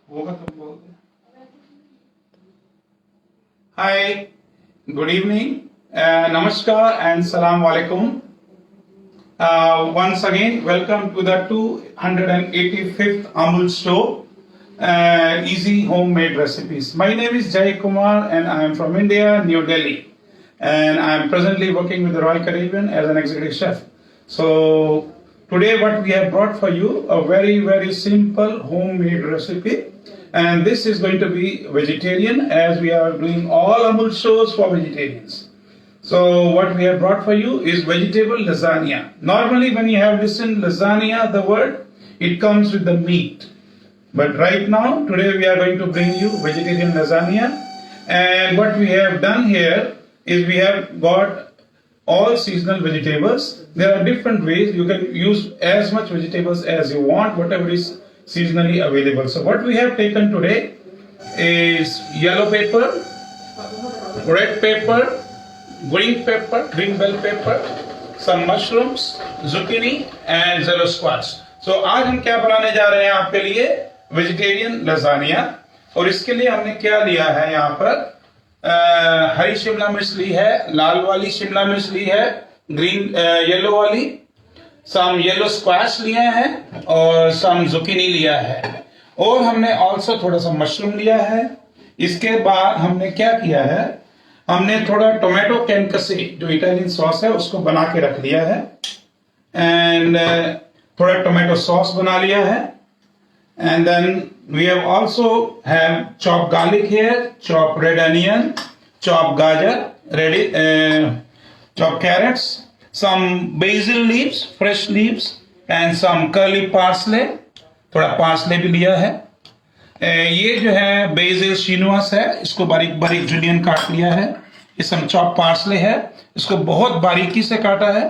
होगा तो बोल दे। Hi, good evening, Namaskar and Salam Alaikum. Once again, welcome to the 285th Amul Show, Easy Homemade Recipes. My name is Jay Kumar and I am from India, New Delhi. And I am presently working with the Royal Caribbean as an executive chef. So, today what we have brought for you, a very simple homemade recipe. And this is going to be vegetarian, as we are doing all Amul shows for vegetarians. So what we have brought for you is vegetable lasagna. Normally when you have listened lasagna, the word, it comes with the meat. But right now, today we are going to bring you vegetarian lasagna. And what we have done here is we have got all seasonal vegetables. There are different ways. You can use as much vegetables as you want, whatever is seasonally available. So what we have taken today is yellow pepper, red pepper, green bell pepper, some mushrooms, zucchini and yellow squash. So आज हम क्या बनाने जा रहे हैं आपके लिए vegetarian lasagna. और इसके लिए हमने क्या लिया है, यहाँ पर हरी शिमला मिर्च ली है, लाल वाली शिमला मिर्च ली है, ग्रीन येलो वाली, सम येलो स्क्वैश लिया है और सम जुकीनी लिया है, और हमने ऑल्सो थोड़ा सा मशरूम लिया है। इसके बाद हमने क्या किया है, हमने थोड़ा टोमेटो कैनकसी जो इटालियन सॉस है उसको बना के रख लिया है, एंड थोड़ा टोमेटो सॉस बना लिया है, and then we have also have chop garlic here, chop red onion, chop गाजर ready, chop carrots, some basil leaves, fresh leaves and some curly parsley, थोड़ा पार्सले भी लिया है। ये जो है बेसिल शिनुआस है, इसको बारीक बारीक जुलियन काट लिया है। ये सम चॉप पार्सले है, इसको बहुत बारीकी से काटा है।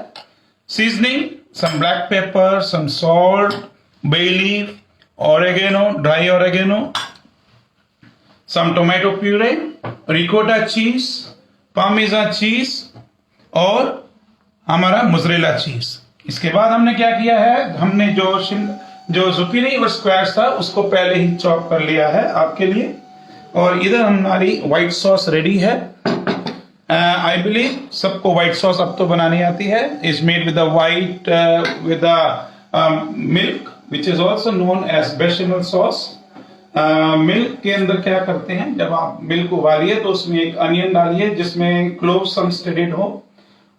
Seasoning some black pepper, some salt, bay leaf, oregano, dry oregano, some tomato puree, ricotta cheese, parmesan cheese और हमारा मोज़रेला चीज। इसके बाद हमने क्या किया है, हमने जो जुकीनी और स्क्वैश था उसको पहले ही चॉप कर लिया है आपके लिए, और इधर हमारी व्हाइट सॉस रेडी है। आई बिलीव सबको व्हाइट सॉस अब तो बनानी आती है। Is made with white with milk which is also known as bechamel sauce. Milk के अंदर क्या करते हैं, जब आप मिल्क उबालिए तो उसमें एक अनियन डालिए जिसमें क्लोव्स अनस्टेडेड हो,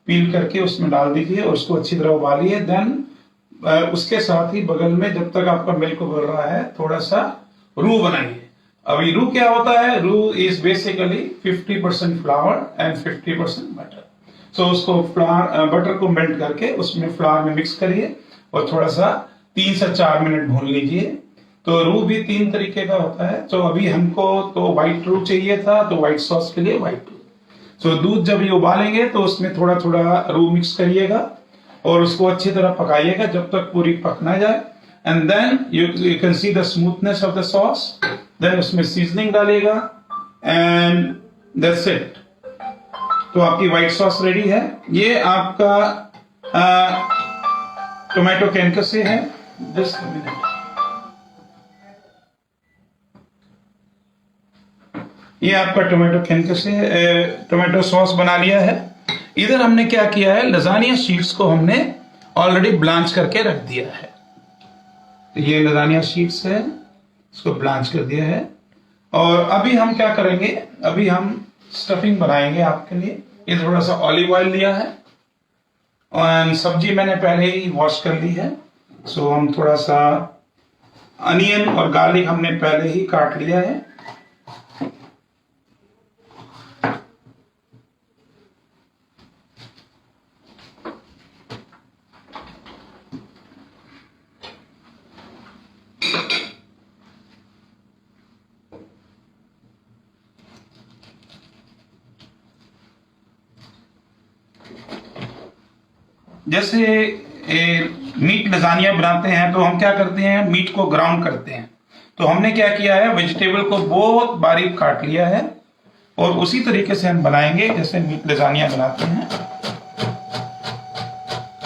पील करके उसमें डाल दीजिए और उसको अच्छी तरह उबालिए। देन उसके साथ ही बगल में जब तक आपका मिल्क उबल रहा है थोड़ा सा रू बनाइए। अभी रू क्या होता है, रू is basically 50% flour and 50% butter. So उसको बटर को मेल्ट करके उसमें फ्लावर में मिक्स करिए और थोड़ा सा 3 से 4 मिनट भून लीजिए। तो रू भी 3 तरीके का होता है। तो अभी हमको तो व्हाइट रू चाहिए था, तो व्हाइट सॉस के लिए व्हाइट रू। सो दूध जब ये उबालेंगे तो उसमें थोड़ा थोड़ा रू मिक्स करिएगा और उसको अच्छी तरह पकाइएगा जब तक पूरी पक ना जाए। And then you can see the smoothness of the sauce. Then उसमें सीजनिंग डालिएगा एंड दैट्स इट। तो आपकी व्हाइट सॉस रेडी है। ये आपका टोमेटो कैनकसी है। Just a minute. ये आपका टोमेटो कैनकसी है, टोमेटो सॉस बना लिया है। इधर हमने क्या किया है, लजानिया शीट्स को हमने ऑलरेडी ब्लांच करके रख दिया है। तो ये लजानिया शीट्स है, इसको ब्लांच कर दिया है। और अभी हम क्या करेंगे, अभी हम स्टफिंग बनाएंगे आपके लिए। ये थोड़ा सा ऑलिव ऑयल लिया है और सब्जी मैंने पहले ही वॉश कर ली है। सो हम थोड़ा सा अनियन और गार्लिक हमने पहले ही काट लिया है। जैसे मीट लजानिया बनाते हैं तो हम क्या करते हैं, मीट को ग्राउंड करते हैं। तो हमने क्या किया है, वेजिटेबल को बहुत बारीक काट लिया है और उसी तरीके से हम बनाएंगे जैसे मीट लजानिया बनाते हैं।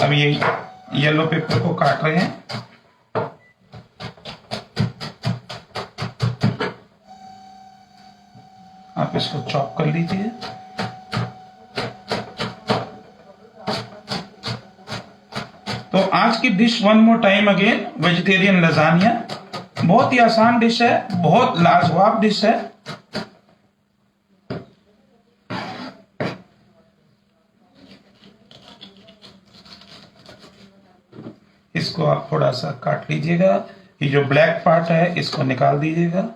अब ये येलो पेपर को काट रहे हैं। आप इसको चॉप कर लीजिए। तो आज की dish one more time again, vegetarian lasagne. बहुत ही आसान डिश है, बहुत लाजवाब डिश है। इसको आप थोड़ा सा काट लीजिएगा, ये जो ब्लैक पार्ट है इसको निकाल दीजिएगा।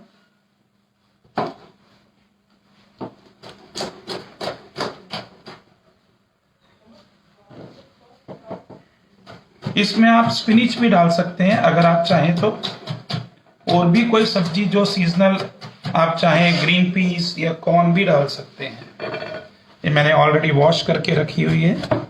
इसमें आप स्पिनिच भी डाल सकते हैं अगर आप चाहें तो, और भी कोई सब्जी जो सीजनल आप चाहें, ग्रीन पीस या कॉर्न भी डाल सकते हैं। ये मैंने ऑलरेडी वॉश करके रखी हुई है।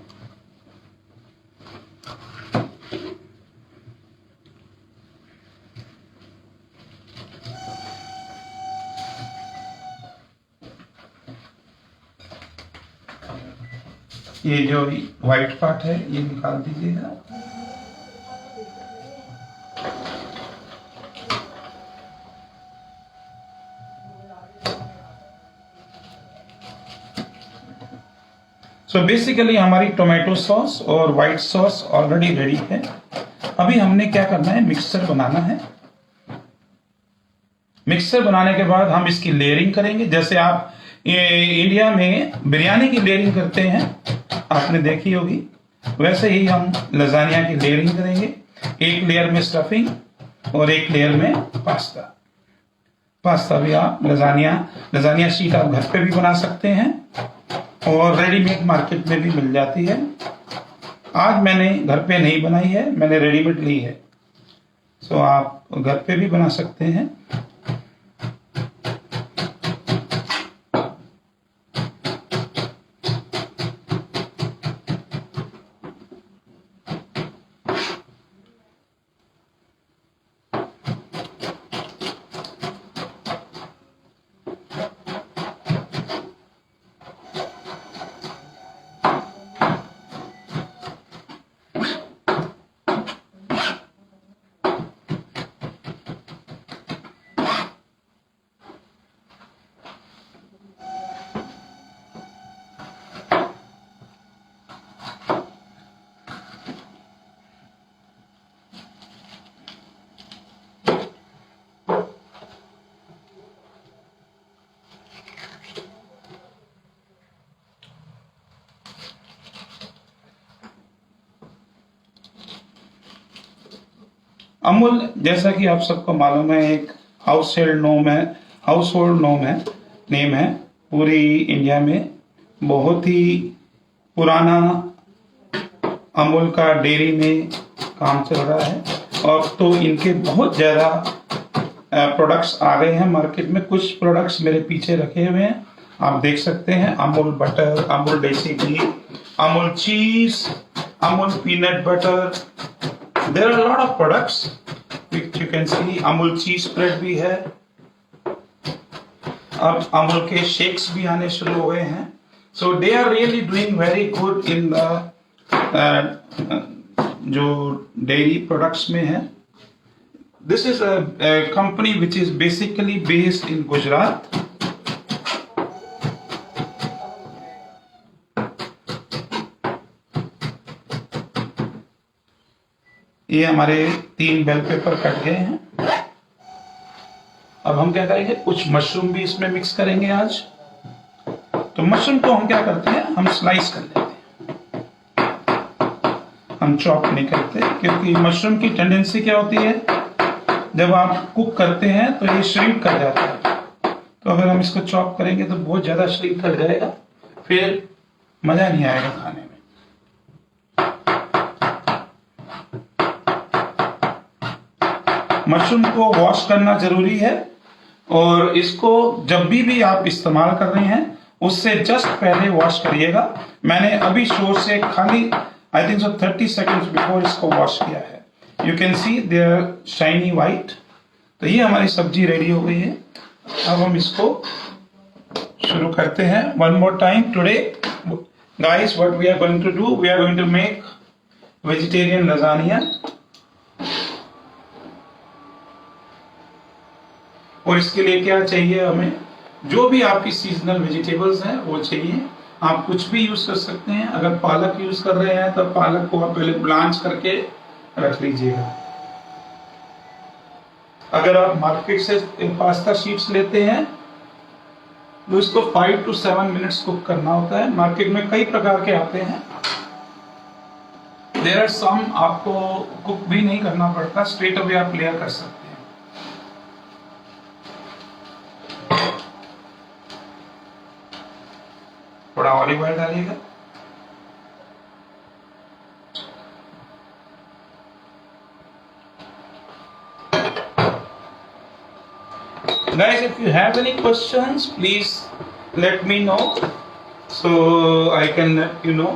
ये जो व्हाइट पार्ट है ये निकाल दीजिएगा। सो बेसिकली हमारी टोमेटो सॉस और व्हाइट सॉस ऑलरेडी रेडी है। अभी हमने क्या करना है, मिक्सचर बनाना है। मिक्सचर बनाने के बाद हम इसकी लेयरिंग करेंगे, जैसे आप इंडिया में बिरयानी की लेयरिंग करते हैं, आपने देखी होगी, वैसे ही हम लजानिया की लेयरिंग करेंगे। एक लेयर में स्टफिंग और एक लेयर में पास्ता भी आप लजानिया शीट आप घर पे भी बना सकते हैं और रेडीमेड मार्केट में भी मिल जाती है। आज मैंने घर पे नहीं बनाई है, मैंने रेडीमेड ली है। सो आप घर पे भी बना सकते हैं। अमूल जैसा कि आप सबको मालूम है एक हाउस होल्ड नेम है पूरी इंडिया में। बहुत ही पुराना अमूल का डेयरी में काम चल रहा है और तो इनके बहुत ज़्यादा प्रोडक्ट्स आ गए हैं मार्केट में। कुछ प्रोडक्ट्स मेरे पीछे रखे हुए हैं, आप देख सकते हैं। अमूल बटर, अमूल देसी घी, Amul cheese, Amul peanut butter, there are lot of products which you can see। Amul cheese spread भी है। अब अमूल के शेक्स भी आने शुरू हो गए हैं। So they are really doing very good in the जो डेयरी प्रोडक्ट्स में है। This is a company which is basically based in Gujarat. ये हमारे 3 बेल पेपर कट गए हैं। अब हम क्या करेंगे, कुछ मशरूम भी इसमें मिक्स करेंगे आज। तो मशरूम को हम क्या करते हैं, हम स्लाइस कर लेते हैं, हम चॉप नहीं करते, क्योंकि मशरूम की टेंडेंसी क्या होती है, जब आप कुक करते हैं तो ये श्रिंक कर जाता है। तो अगर हम इसको चॉप करेंगे तो बहुत ज्यादा श्रिंक कर जाएगा, फिर मजा नहीं आएगा खाने में। मशरूम को वॉश करना जरूरी है और इसको जब भी आप इस्तेमाल कर रहे हैं उससे जस्ट पहले वॉश करिएगा। मैंने अभी शोर से खाली I think so 30 seconds before इसको वॉश किया है। You can see there shiny white. तो ये हमारी सब्जी रेडी हो गई है। अब हम इसको शुरू करते हैं। One more time today guys, what we are going to do, we are going to make vegetarian lasagna. और इसके लिए क्या चाहिए हमें, जो भी आपकी सीजनल वेजिटेबल्स हैं वो चाहिए। आप कुछ भी यूज कर सकते हैं। अगर पालक यूज कर रहे हैं तो पालक को आप पहले ब्लांच करके रख लीजिएगा। अगर आप मार्केट से पास्ता शीट्स लेते हैं तो इसको 5 to 7 मिनट्स कुक करना होता है। मार्केट में कई प्रकार के आते हैं। देयर आर सम आपको कुक भी नहीं करना पड़ता, स्ट्रेट अवे आप लेयर कर सकते हैं। थोड़ा ऑलिव ऑयल डालिएगा। Guys, if you have any questions, please let me know so I can let you know.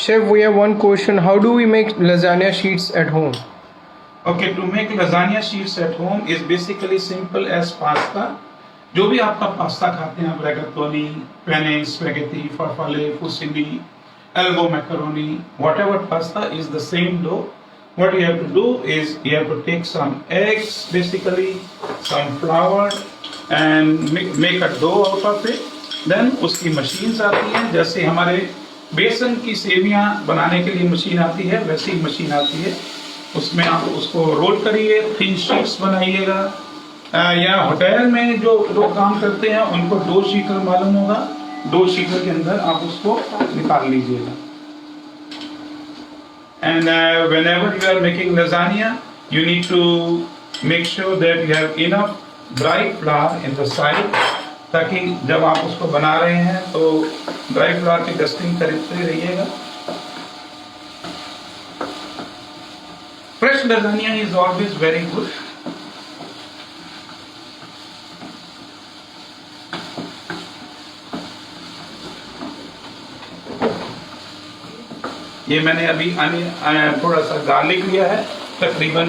Chef, we have one question. How do we make lasagna sheets at home? Okay, to make lasagna sheets at home is basically simple as pasta. जो भी आपका pasta खाते हैं, आप रेगाटोनी, पेने, spaghetti, फारफाले, फुसिली, elbow macaroni, whatever pasta is the same dough. What you have to do is you have to take some eggs, basically some flour, and make a dough out of it. Then उसकी machines आती हैं, जैसे हमारे बेसन की सेवियां बनाने के लिए मशीन आती है, वैसी ही मशीन आती है। उसमें आप उसको रोल करिए, थिन शीट्स बनाइएगा। या होटल में जो लोग काम करते हैं उनको डो शीटर मालूम होगा, डो शीटर के अंदर आप उसको निकाल लीजिएगा। And whenever you are making lasagna, you need to make sure that you have enough dry flour in the side, ताकि जब आप उसको बना रहे हैं तो ड्राई फ्लावर की डस्टिंग करते रहिएगा। Fresh lasagna is always very good. ये मैंने अभी थोड़ा सा गार्लिक लिया है, तकरीबन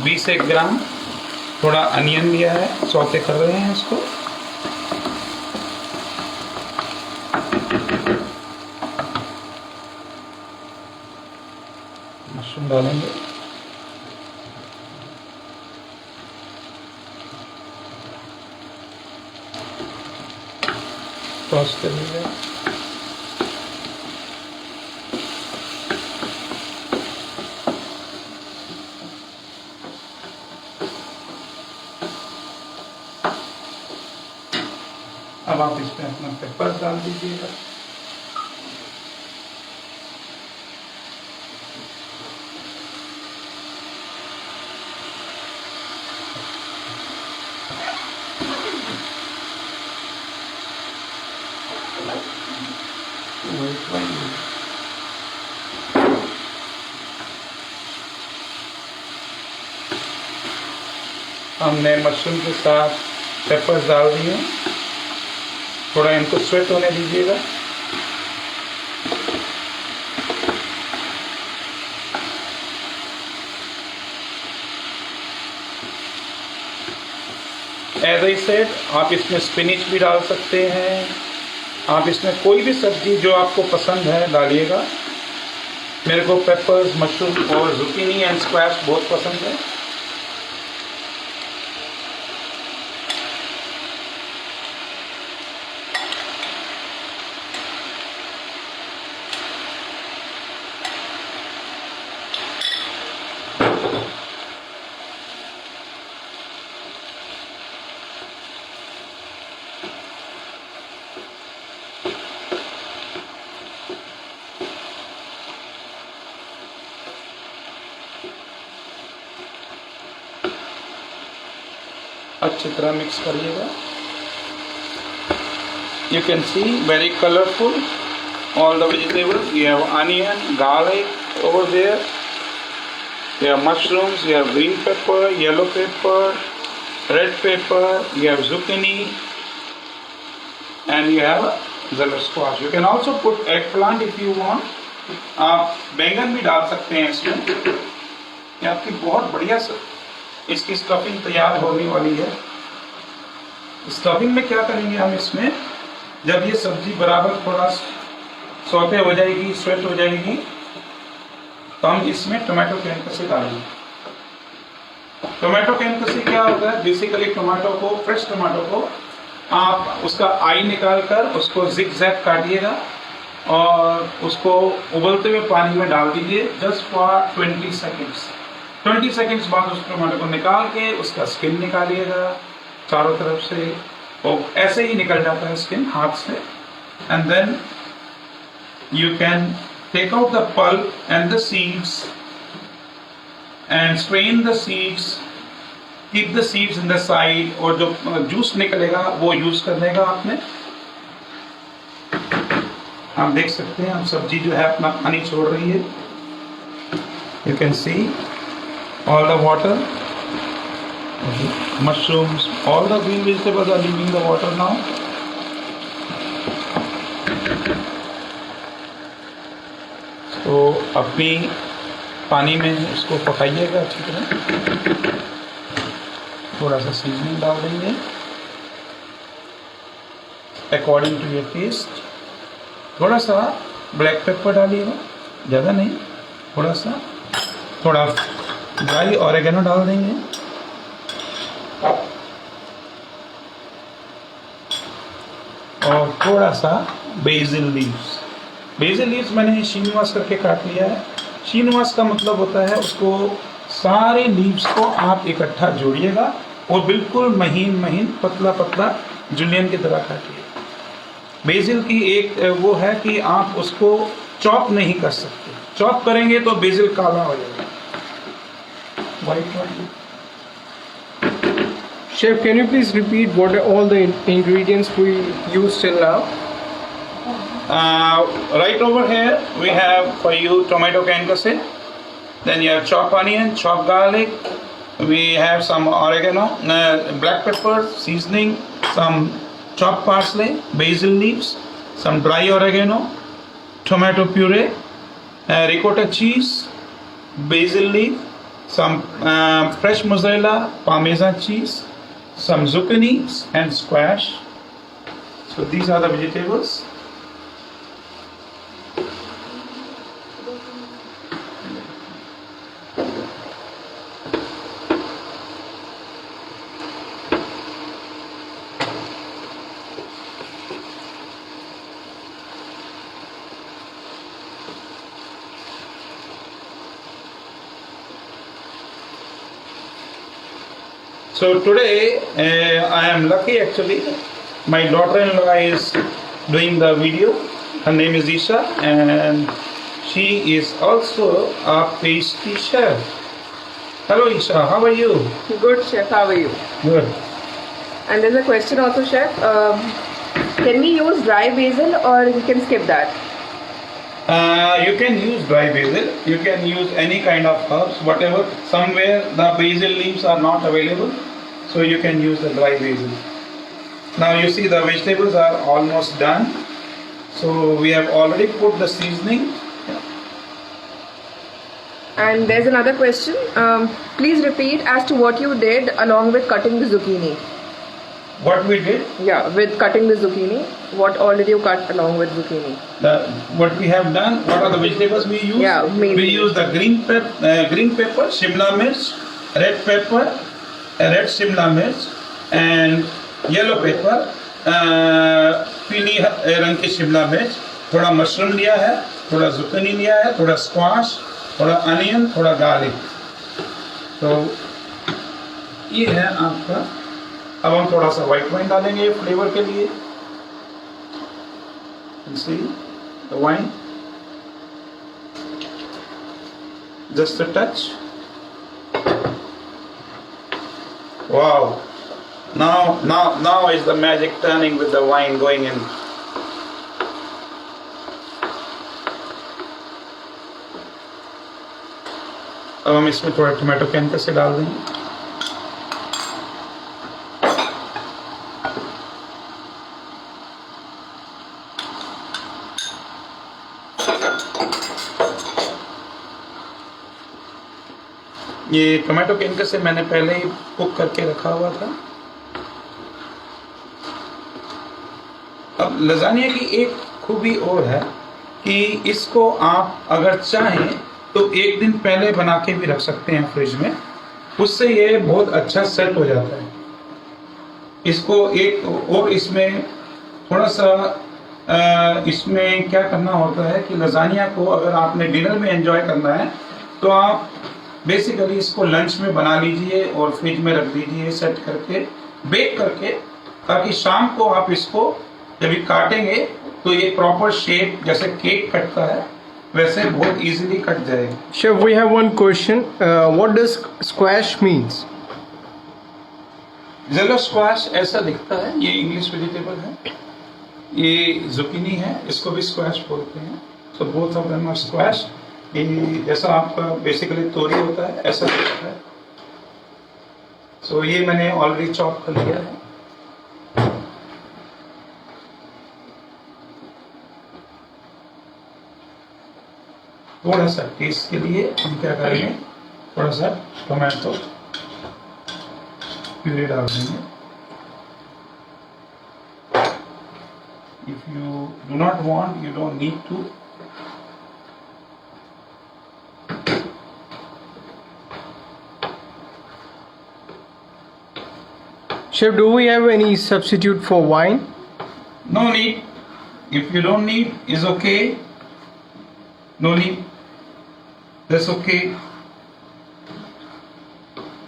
20 ग्राम, थोड़ा अनियन लिया है, सौते कर रहे हैं इसको। मशरूम डालेंगे। टॉस कर लीजिए। अब आप इसमें अपना पेपर डाल दीजिएगा। हमने मशरूम के साथ पेपर्स डाल दिए, थोड़ा इनको स्वेट होने दीजिएगा। एज आई सेड, आप इसमें स्पिनिच भी डाल सकते हैं, आप इसमें कोई भी सब्जी जो आपको पसंद है डालिएगा। मेरे को पेपर्स, मशरूम और जुकीनी एंड स्क्वैश बहुत पसंद है। अच्छी तरह मिक्स करिएगा। You can see very colorful all the vegetables. You have onion, garlic over there. You have mushrooms, you have green pepper, yellow pepper, red pepper, you have zucchini, and you have zealous squash. You can also put eggplant if you want. आप बैंगन भी डाल सकते हैं इसमें। ये आपकी बहुत बढ़िया इसकी स्टफिंग तैयार होने वाली है। स्टफिंग में क्या करेंगे हम इसमें, जब ये सब्जी बराबर थोड़ा सौते हो जाएगी, स्वेट हो जाएगी, तो हम इसमें टोमेटो कैन कसे डालेंगे। टोमेटो कैन कसे क्या होता है, बेसिकली टोमेटो को, फ्रेश टोमेटो को आप उसका आई निकाल कर उसको जिग जैग काटिएगा और उसको उबलते हुए पानी में डाल दीजिए जस्ट फॉर 20 सेकेंड्स। 20 सेकेंड्स बाद उस टमाटो को निकाल के उसका स्किन निकालिएगा चारों तरफ से, और ऐसे ही निकल जाता है स्किन हाथ से। And then you can take out the pulp and the seeds and strain the seeds, keep the seeds in the side, और जो जूस निकलेगा वो यूज करने का आपने। आप देख सकते हैं, अब सब्जी जो है अपना पानी छोड़ रही है। You can see all the water, mushrooms, all the green vegetables are leaving the water now. तो अपनी पानी में इसको पकाइएगा अच्छी तरह। थोड़ा सा सीजनिंग डाल देंगे अकॉर्डिंग टू योर टेस्ट। थोड़ा सा ब्लैक पेपर डालिएगा, ज़्यादा नहीं, थोड़ा सा। थोड़ा ड्राई ऑरिगेनो डाल देंगे, और थोड़ा सा बेसिल लीव्स। बेसिल लीव्स मैंने श्रीनिवास करके काट लिया है। श्रीनिवास का मतलब होता है उसको सारे लीव्स को आप इकट्ठा जोड़िएगा और बिल्कुल महीन महीन पतला पतला जुलियन की तरह काटिए। बेसिल की एक वो है कि आप उसको चॉप नहीं कर सकते, चॉप करेंगे तो बेसिल काला हो जाएगा, white white. Chef, can you please repeat what are all the ingredients we used till now? Right over here we have for you tomato concasse, then you have chopped onion, chopped garlic, we have some oregano, black pepper, seasoning, some chopped parsley, basil leaves, some dry oregano, tomato puree, ricotta cheese, basil leaf, some fresh mozzarella, parmesan cheese, some zucchinis and squash. So these are the vegetables. So today I am lucky actually. My daughter-in-law is doing the video. Her name is Isha and she is also a pastry chef. Hello Isha, how are you? Good, Chef. How are you? Good. And there's a question also, Chef. Can we use dry basil or we can skip that? You can use dry basil. You can use any kind of herbs, whatever. Somewhere the basil leaves are not available, so you can use the dry basil. Now you see the vegetables are almost done. So we have already put the seasoning. And there's another question. Please repeat as to what you did along with cutting the zucchini. What we did, Yeah, with cutting the zucchini. What all did you cut along with zucchini? what we have done, what are the vegetables we use? Yeah, mainly. We use the green pepper, Shimla mirch, red pepper, red Shimla mirch, and yellow pepper, पीली रंग की शिमला मिर्च, थोड़ा mushroom लिया है, थोड़ा zucchini लिया है, थोड़ा स्क्वाश, थोड़ा अनियन, थोड़ा गार्लिक। तो ये है आपका। अब हम थोड़ा सा व्हाइट वाइन डालेंगे फ्लेवर के लिए। See the wine, just a touch. Wow, now is the magic turning with the wine going in. अब हम इसमें थोड़ा टोमेटो कैन से डाल देंगे। ये टोमेटो कैन से मैंने पहले ही कुक करके रखा हुआ था। अब लजानिया की एक खूबी और है कि इसको आप अगर चाहें तो एक दिन पहले बना के भी रख सकते हैं फ्रिज में, उससे ये बहुत अच्छा सेट हो जाता है। इसको एक और इसमें थोड़ा सा इसमें क्या करना होता है कि लजानिया को अगर आपने डिनर में एंजॉय करना है तो आप बेसिकली इसको लंच में बना लीजिए और फ्रिज में रख दीजिए सेट करके, बेक करके, ताकि शाम को आप इसको जब काटेंगे तो ये प्रॉपर शेप जैसे केक कटता है वैसे बहुत इजीली कट जाएगा। Chef, we have one question. What does squash means? जेलो स्क्वाश ऐसा दिखता है, ये इंग्लिश वेजिटेबल है, ये जुकीनी है, इसको भी स्क्वाश बोलते हैं। So both of them are squash. ये जैसा आपका बेसिकली तोरी होता है ऐसा दिखता है। सो ये मैंने ऑलरेडी चॉप कर लिया है। थोड़ा सा टेस्ट के लिए हम क्या करेंगे, थोड़ा सा टोमेटो प्यूरी डाल देंगे। If you do not want, you don't need to. Chef, do we have any substitute for wine? No need. If you don't need, is okay. No need. That's okay.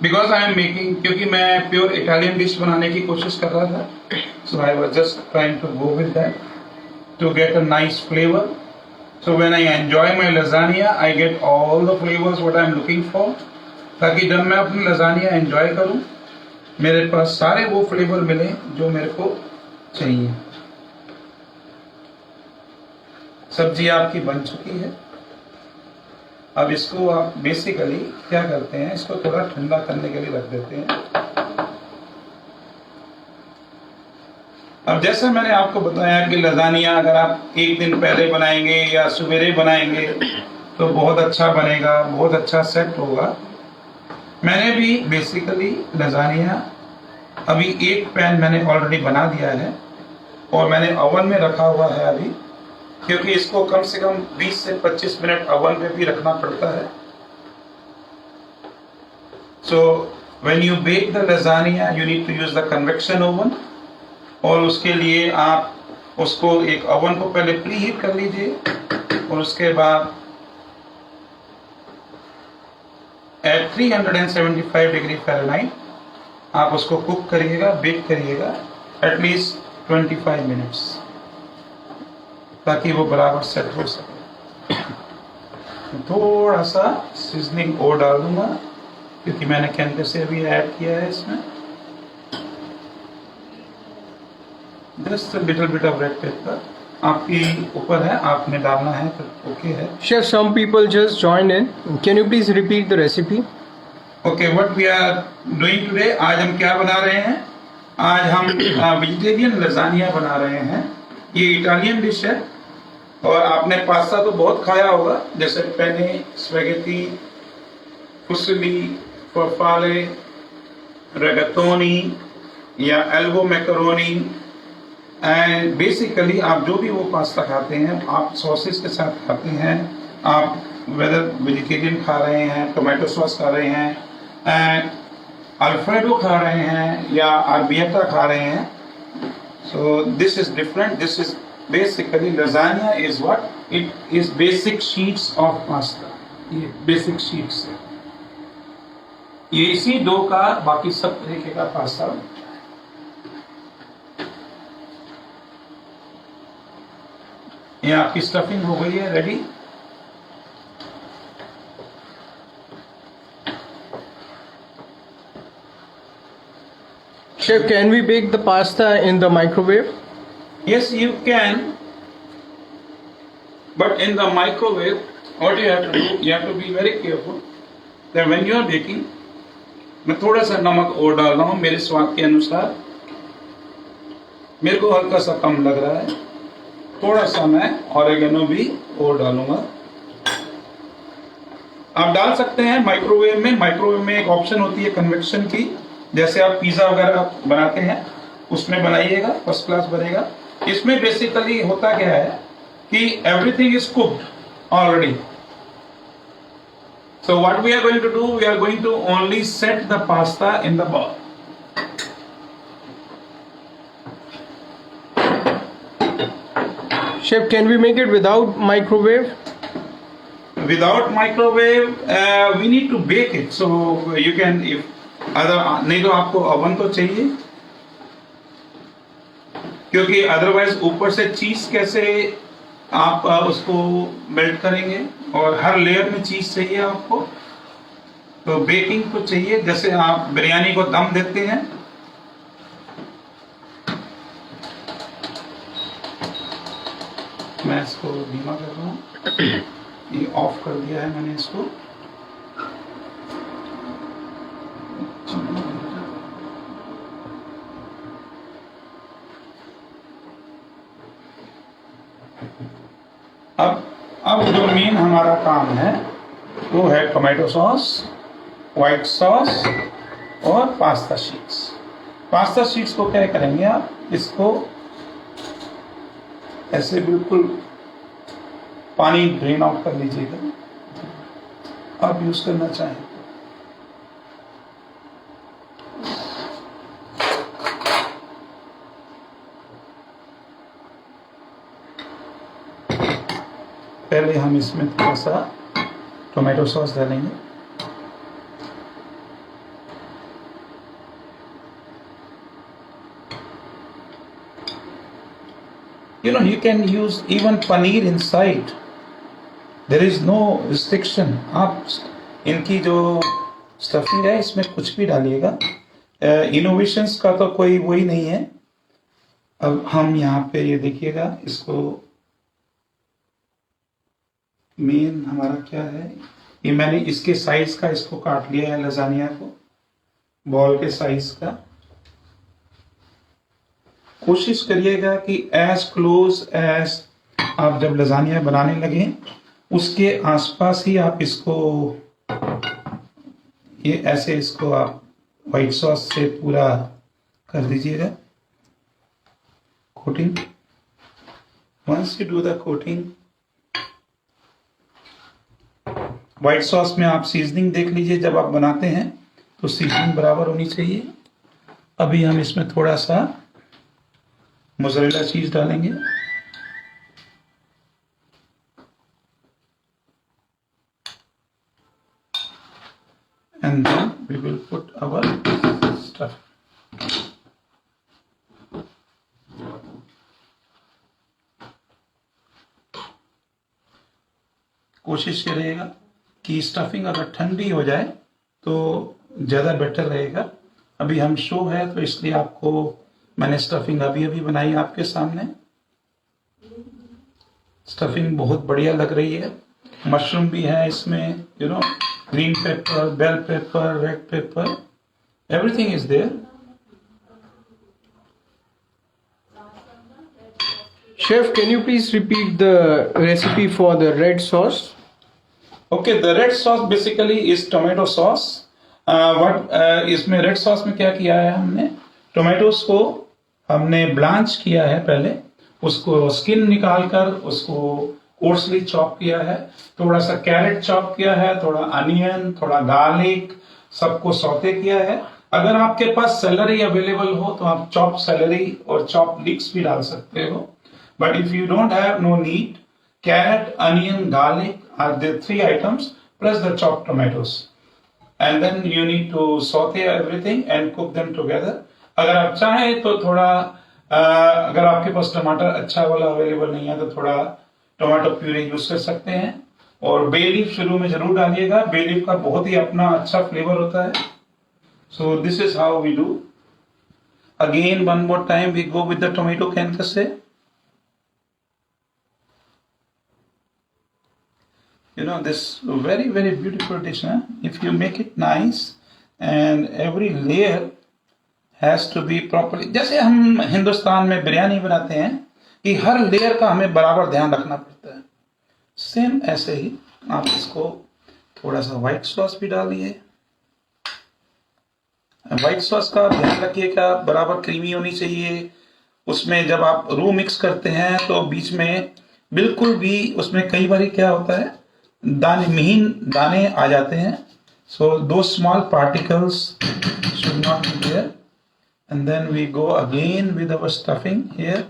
Because I am making, क्योंकि मैं pure Italian dish बनाने की कोशिश कर रहा था, so I was just trying to go with that to get a nice flavor. So when I enjoy my lasagna, I get all the flavors what I am looking for. ताकि जब मैं अपनी लजानिया एंजॉय करूं मेरे पास सारे वो flavour मिले जो मेरे को चाहिए। सब्जी आपकी बन चुकी है। अब इसको आप बेसिकली क्या करते हैं, इसको थोड़ा ठंडा करने के लिए रख देते हैं। अब जैसे मैंने आपको बताया कि लजानिया अगर आप एक दिन पहले बनाएंगे या सवेरे बनाएंगे तो बहुत अच्छा बनेगा, बहुत अच्छा सेट होगा। मैंने भी बेसिकली लजानिया अभी एक पैन मैंने ऑलरेडी बना दिया है और मैंने ओवन में रखा हुआ है अभी, क्योंकि इसको कम से कम 20 से 25 मिनट ओवन पे भी रखना पड़ता है। So when you bake the lasagna you need to use the convection oven, और उसके लिए आप उसको एक ओवन को पहले प्री हीट कर लीजिए और उसके बाद एट 375 डिग्री फ़ारेनहाइट आप उसको कुक करिएगा, बेक करिएगा एटलीस्ट 25 मिनट्स, ताकि वो बराबर सेट हो सके। थोड़ा सा सीजनिंग और डाल दूंगा क्योंकि मैंने कैंटे से अभी ऐड किया है इसमें। Just little bit of red pepper आपकी ऊपर है, आपने डालना है तो ओके है। Chef, some people just joined in. Can you please repeat the recipe? Okay, what we are doing today, आज हम क्या बना रहे हैं? आज हम वेजिटेरियन लजानिया बना रहे हैं। ये इटालियन डिश है और आपने पास्ता तो बहुत खाया होगा, जैसे पेने, स्पैगेटी, फुसिली, फरफाले, रेगाटोनी या एल्बो मैकरोनी। एंड बेसिकली आप जो भी वो पास्ता खाते हैं आप सॉसेस के साथ खाते हैं, आप वेदर वेजिटेरियन खा रहे हैं, टोमेटो सॉस खा रहे हैं, एंड अल्फ्रेडो खा रहे हैं या आर्बियटा खा रहे हैं। So this is different. This is basically lasagna is what? It is basic sheets of pasta. ये basic sheets है। ये इसी डो का बाकी सब तरीके का पास्ता। ये आपकी स्टफिंग हो गई है ready. Chef, can we bake the pasta in the microwave? Yes, you can. But in the microwave, what you have to do, you have to be very careful that when you are baking, मैं थोड़ा सा नमक और डाल रहा हूँ मेरे स्वाद के अनुसार। मेरे को हल्का सा कम लग रहा है, थोड़ा सा मैं ऑरिगेनो भी और डालूंगा। आप डाल सकते हैं माइक्रोवेव में। माइक्रोवेव में एक ऑप्शन होती है कन्वेक्शन की, जैसे आप पिज्जा वगैरह बनाते हैं उसमें बनाइएगा, फर्स्ट क्लास बनेगा। इसमें बेसिकली होता क्या है कि everything is cooked already. So what we are going to do, we are going to only set the pasta in the bowl. Chef, can we make it without microwave? Without microwave, we need to bake it. So you can, if नहीं तो आपको oven तो चाहिए, क्योंकि otherwise ऊपर से चीज कैसे आप उसको मेल्ट करेंगे, और हर लेयर में चीज चाहिए आपको, तो बेकिंग तो चाहिए। जैसे आप बिरयानी को दम देते हैं, मैं इसको धीमा कर रहा हूँ, ये ऑफ कर दिया है मैंने इसको। अब जो मेन हमारा काम है वो है टोमेटो सॉस, व्हाइट सॉस और पास्ता शीट्स। पास्ता शीट्स को क्या करेंगे आप, इसको ऐसे बिल्कुल पानी ड्रेन आउट कर लीजिएगा, आप यूज करना चाहें। पहले हम इसमें थोड़ा सा टोमेटो सॉस डालेंगे। You know, you can use even paneer inside. There is no restriction. आप इनकी जो स्टफिंग है इसमें कुछ भी डालिएगा। इनोवेशंस का तो कोई वही नहीं है। अब हम यहाँ पे ये देखिएगा, इसको मेन हमारा क्या है, ये मैंने इसके साइज का इसको काट लिया है, लजानिया को बॉल के साइज का। कोशिश करिएगा कि एज क्लोज एज आप जब लजानिया बनाने लगे उसके आसपास ही आप इसको, ये ऐसे इसको आप व्हाइट सॉस से पूरा कर दीजिएगा coating. Once you do the coating, white sauce में आप सीजनिंग देख लीजिए, जब आप बनाते हैं तो सीजनिंग बराबर होनी चाहिए। अभी हम इसमें थोड़ा सा मोज़रेला चीज डालेंगे, and then we will put our stuff. कोशिश करिएगा कि स्टफिंग अगर ठंडी हो जाए तो ज़्यादा बेटर रहेगा। अभी हम शो है तो इसलिए आपको मैंने स्टफिंग अभी अभी बनाई आपके सामने। स्टफिंग बहुत बढ़िया लग रही है, मशरूम भी है इसमें, you know, green pepper, bell pepper, red pepper, everything is there. Chef, can you please repeat the recipe for the red sauce? Okay, the red sauce basically is tomato sauce. इसमें red sauce में क्या किया है हमने, tomatoes को हमने blanch किया है, पहले उसको स्किन निकाल कर उसको कोर्सली चॉप किया है, थोड़ा सा कैरेट चॉप किया है, थोड़ा अनियन, थोड़ा गार्लिक, सबको सौते किया है। अगर आपके पास सेलरी अवेलेबल हो तो आप चॉप सेलरी और चॉप लीक्स भी डाल सकते हो, but if you don't have, no need. Carrot, onion, garlic are the three items plus the chopped tomatoes, and then you need to saute everything and cook them together. अगर आप चाहें तो थोड़ा अगर आपके पास टमाटर अच्छा वाला अवेलेबल नहीं है तो थोड़ा टोमेटो प्यूरी यूज कर सकते हैं, और बे लीफ शुरू में जरूर डालिएगा, बे लीफ का बहुत ही अपना अच्छा फ्लेवर होता है। So this is how we do. Again one more time we go with the tomato कैनकसे। You know, this very very beautiful dish, huh? If you make it nice and every layer has to be properly, जैसे हम हिंदुस्तान में बिरयानी बनाते हैं कि हर layer का हमें बराबर ध्यान रखना पड़ता है, सेम ऐसे ही आप इसको थोड़ा सा व्हाइट सॉस भी डालिए। व्हाइट सॉस का ध्यान रखिएगा, बराबर क्रीमी होनी चाहिए। उसमें जब आप रू मिक्स करते हैं तो बीच में बिल्कुल भी, उसमें कई बार क्या होता है, दाने, महीन दाने आ जाते हैं। सो दो small particles should not be there, and then we go again with our stuffing here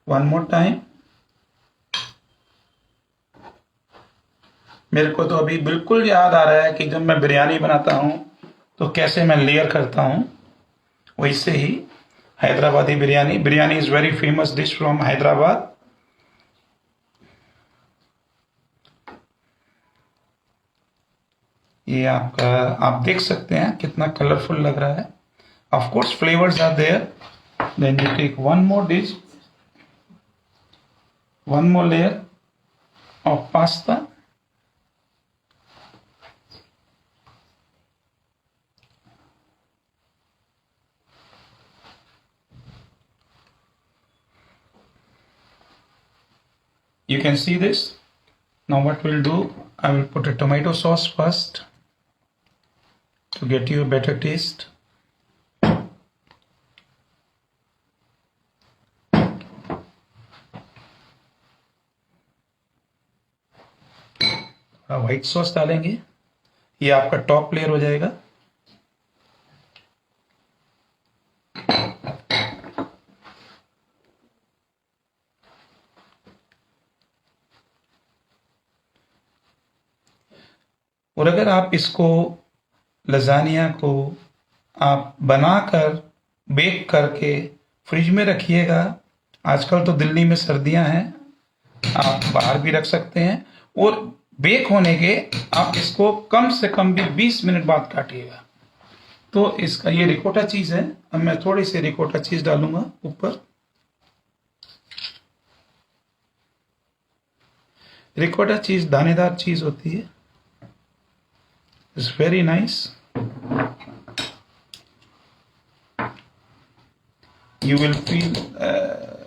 one more time. मेरे को तो अभी बिल्कुल याद आ रहा है कि जब मैं बिरयानी बनाता हूँ तो कैसे मैं लेयर करता हूँ, वैसे ही Hyderabadi biryani is very famous dish from Hyderabad. ये आपका आप देख सकते हैं कितना कलरफुल लग रहा है। Of course flavours are there. Then you take one more layer of pasta. You can see this. Now what we'll do, I will put a tomato sauce first to get you a better taste. White sauce डालेंगे, ये आपका top layer हो जाएगा। और अगर आप इसको lasagne को आप बनाकर बेक करके फ्रिज में रखिएगा, आजकल तो दिल्ली में सर्दियां हैं, आप बाहर भी रख सकते हैं, और बेक होने के आप इसको कम से कम भी 20 मिनट बाद काटिएगा। तो इसका ये रिकोटा चीज है। अब मैं थोड़ी सी रिकोटा चीज डालूंगा ऊपर। रिकोटा चीज दानेदार चीज होती है, it's very nice. You will feel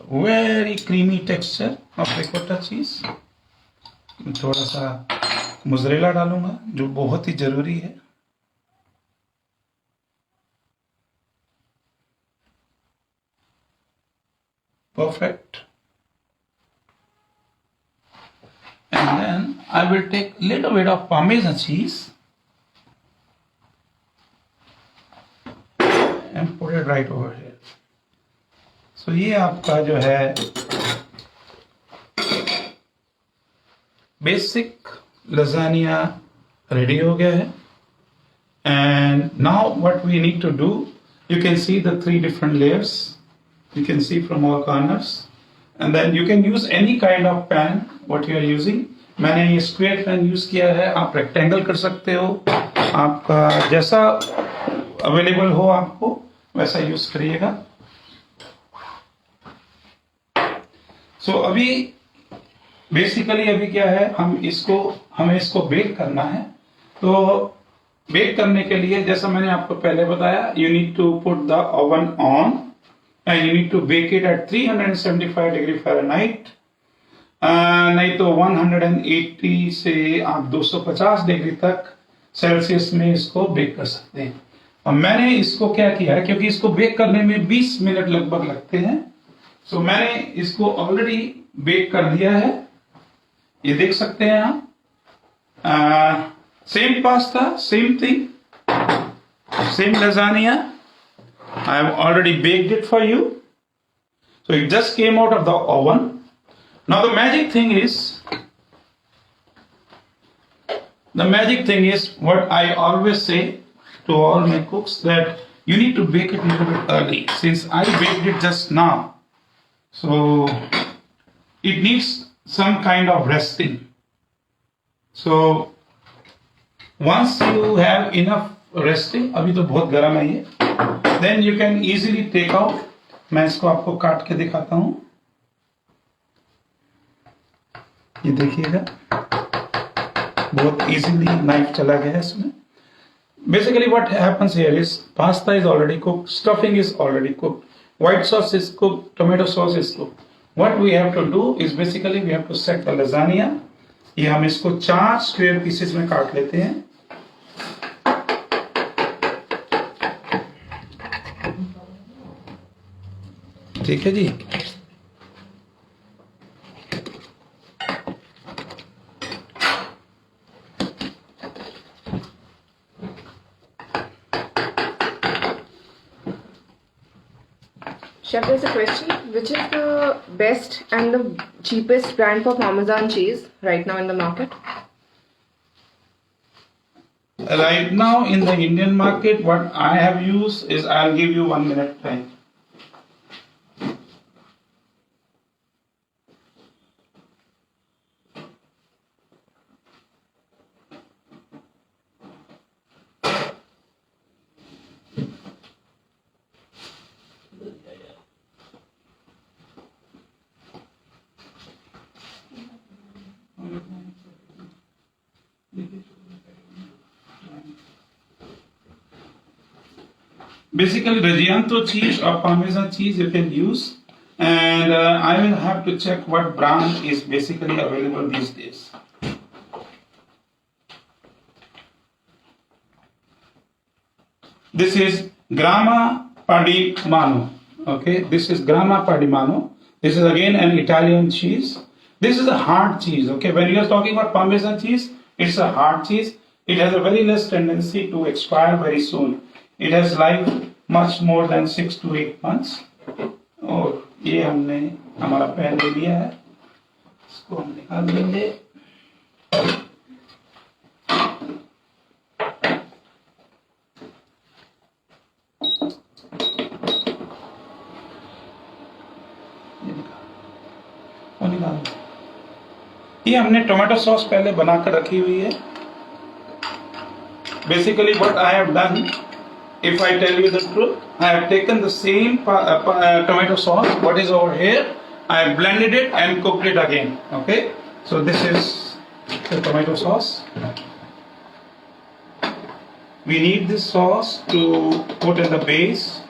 very creamy texture of ricotta cheese. थोड़ा सा मोज़रेला डालूंगा जो बहुत ही जरूरी है। Perfect. And then I will take little bit of Parmesan cheese and put it right over here. So ये आपका जो है बेसिक लजानिया रेडी हो गया है। And now what we need to do, you can see the 3 different layers. You can see from all corners. And then you can use any kind of pan what you are using. मैंने ये square pan use किया है, आप rectangle कर सकते हो, आपका जैसा अवेलेबल हो आपको वैसा यूज करिएगा। सो अभी बेसिकली अभी क्या है, हमें इसको बेक करना है। तो बेक करने के लिए जैसा मैंने आपको पहले बताया, you need to put the oven on and you need to bake it at 375 degree Fahrenheit. नहीं तो 180 से आप 250 डिग्री तक सेल्सियस में इसको बेक कर सकते हैं। और मैंने इसको क्या किया है, क्योंकि इसको बेक करने में 20 मिनट लगभग लगते हैं, सो मैंने इसको ऑलरेडी बेक कर दिया है। ये देख सकते हैं आप। Same pasta, same thing, same lasagne, I have already baked it for you. So it just came out of the oven. Now the magic thing is what I always say to all my cooks, that you need to bake it a little bit early. Since I baked it just now, so it needs some kind of resting. So once you have enough resting, अभी तो बहुत गर्म है ये, then you can easily take out. मैं इसको आपको काट के दिखाता हूं, ये देखिएगा बहुत इजीली नाइफ चला गया है इसमें। Basically what happens here is pasta is already cooked, stuffing is already cooked, white sauce is cooked, tomato sauce is cooked. What we have to do is basically we have to set the lasagna. ये हम इसको 4 square pieces में काट लेते हैं। ठीक है जी। Chef, there's a question. Which is the best and the cheapest brand for Parmesan cheese right now in the market? right now in the Indian market, what I have used is, I'll give you 1 minute time. Basically, Reggiano cheese or Parmesan cheese you can use, and I will have to check what brand is basically available these days. This is Grama Padimano. Okay, this is Grama Padimano. This is again an Italian cheese. This is a hard cheese. Okay, when you are talking about Parmesan cheese, it's a hard cheese. It has a very less tendency to expire very soon. It has life much more than 6 to 8 months. और ये हमने हमारा pan ले लिया है, इसको हम निकाल देंगे. ये हमने टोमेटो सॉस पहले बनाकर रखी हुई है. Basically what I have done, if I tell you the truth, I have taken the same tomato sauce, what is over here, I have blended it and cooked it again. Okay, so this is the tomato sauce. We need this sauce to put in the base.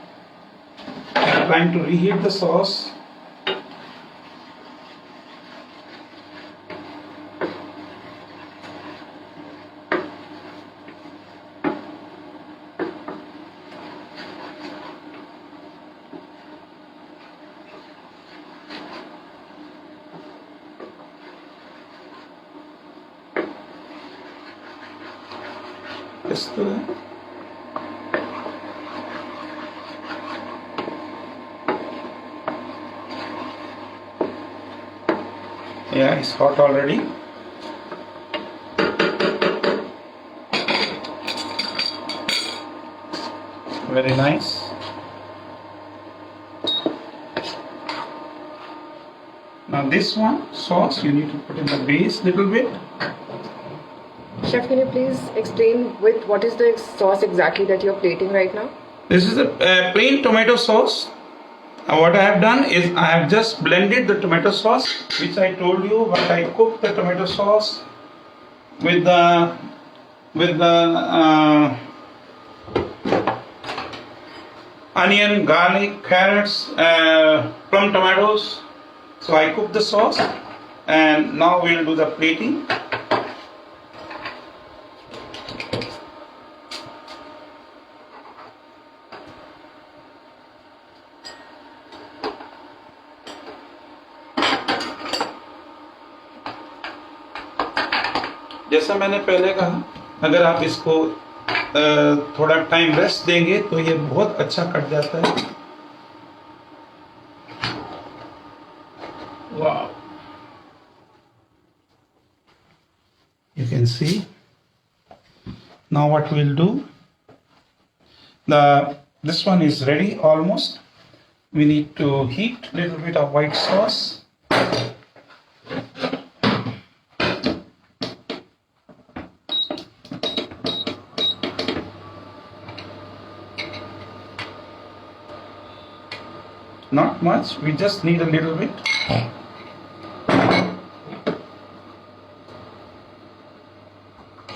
I am trying to reheat the sauce. Esto है. Yeah, it's hot already. Very nice. Now this one sauce you need to put in the base little bit. Chef, can you please explain with what is the sauce exactly that you're plating right now? This is a plain tomato sauce. What I have done is I have just blended the tomato sauce, which I told you, but I cooked the tomato sauce with the onion, garlic, carrots, plum tomatoes. So I cooked the sauce, and now we'll do the plating. जैसा मैंने पहले कहा, अगर आप इसको थोड़ा time rest देंगे तो ये बहुत अच्छा कट जाता है. वाह, you can see. Now what we'll do, this one is ready almost. We need to heat little bit of white sauce. Not much, we just need a little bit.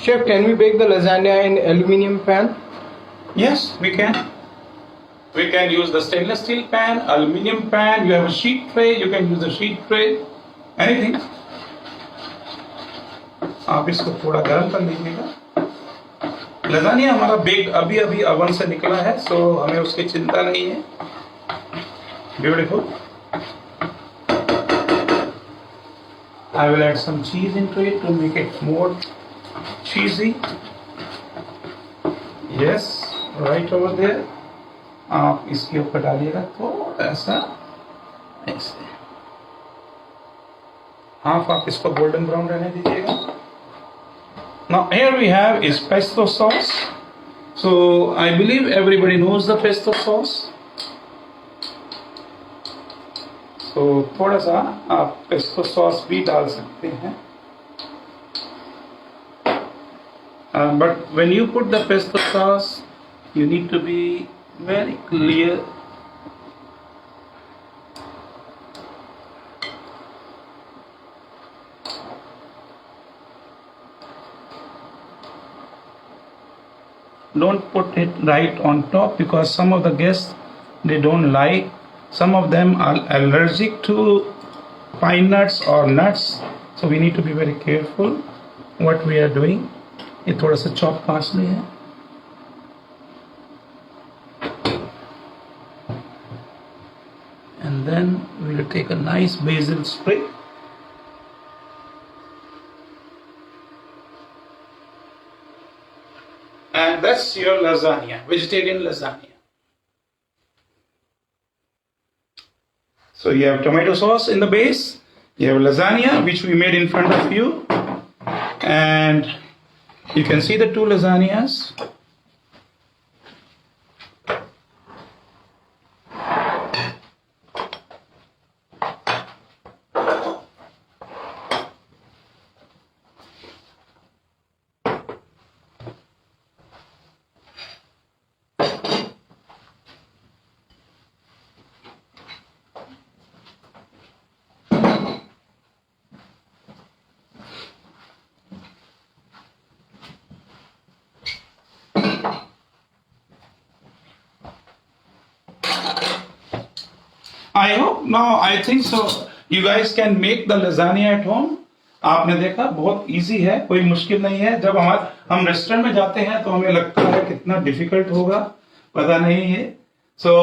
Chef, can we bake the lasagna in aluminium pan? Yes, we can. We can use the stainless steel pan, aluminium pan. You have a sheet tray, you can use a sheet tray, anything. आप इसको थोड़ा गर्म कर लीजिएगा. Lasagne हमारा bake अभी अभी oven से निकला है, सो हमें उसकी चिंता नहीं है. Beautiful. I will add some cheese into it to make it more cheesy. Yes, right over there. आप इसके ऊपर डालिएगा थोड़ा सा ऐसे. हाफ आप इसको गोल्डन ब्राउन रहने दीजिएगा. Now here we have is pesto sauce. So I believe everybody knows the pesto sauce. So थोड़ा सा आप pesto sauce भी डाल सकते हैं. But when you put the pesto sauce, you need to be very clear. Don't put it right on top because some of the guests, they don't like. Some of them are allergic to pine nuts or nuts, so we need to be very careful what we are doing. ये थोड़ा सा chop parsley है. And then we will take a nice basil sprig. And that's your lasagna, vegetarian lasagna. So you have tomato sauce in the base, you have lasagna which we made in front of you, and you can see the two lasagnas. I hope now, I think so, you guys can make the lasagna at home. आपने देखा बहुत easy है, कोई मुश्किल नहीं है. जब हम रेस्टोरेंट में जाते हैं तो हमें लगता है कितना डिफिकल्ट होगा, पता नहीं है. सो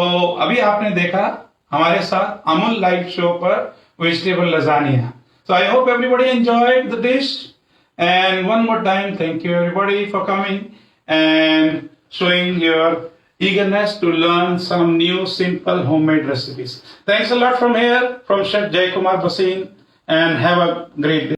अभी आपने देखा हमारे साथ अमूल लाइव शो पर vegetable lasagne. So I hope everybody enjoyed the dish. And one more time, thank you everybody for coming and showing your eagerness to learn some new simple homemade recipes. Thanks a lot from here, from Chef Jay Kumar Bhasin, and have a great day.